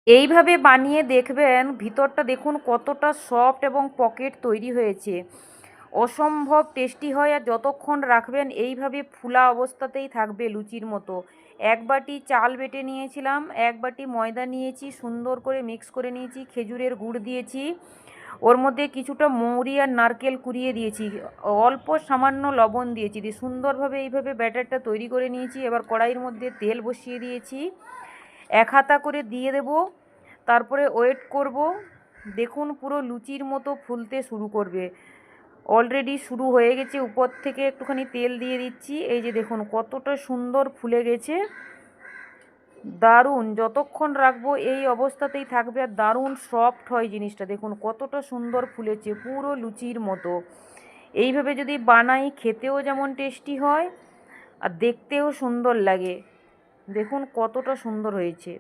এইভাবে বানিয়ে দেখবেন, ভিতরটা দেখুন কতটা সফট এবং পকেট তৈরি হয়েছে। অসম্ভব টেস্টি হয়, আর যতক্ষণ রাখবেন এইভাবে ফুলা অবস্থাতেই থাকবে লুচির মতো। এক বাটি চাল বেটে নিয়েছিলাম, এক বাটি ময়দা নিয়েছি, সুন্দর করে মিক্স করে নিয়েছি, খেজুরের গুড় দিয়েছি, ওর মধ্যে কিছুটা মৌরি আর নারকেল কুড়িয়ে দিয়েছি, অল্প সামান্য লবণ দিয়েছি, দিয়ে সুন্দরভাবে এইভাবে ব্যাটারটা তৈরি করে নিয়েছি। এবার কড়াইয়ের মধ্যে তেল বসিয়ে দিয়েছি, এক হাতা করে দিয়ে দেব, তারপরে ওয়েট করব। দেখুন পুরো লুচির মতো ফুলতে শুরু করবে, অলরেডি শুরু হয়ে গেছে। উপর থেকে একটুখানি তেল দিয়ে দিচ্ছি, এই যে দেখুন কতটা সুন্দর ফুলে গেছে, দারুণ। যতক্ষণ রাখবো এই অবস্থাতেই থাকবে, আর দারুণ সফট হয় জিনিসটা, দেখুন কতটা সুন্দর ফুলেছে, পুরো লুচির মতো। এইভাবে যদি বানাই, খেতেও যেমন টেস্টি হয় আর দেখতেও সুন্দর লাগে, দেখুন কতটা সুন্দর হয়েছে।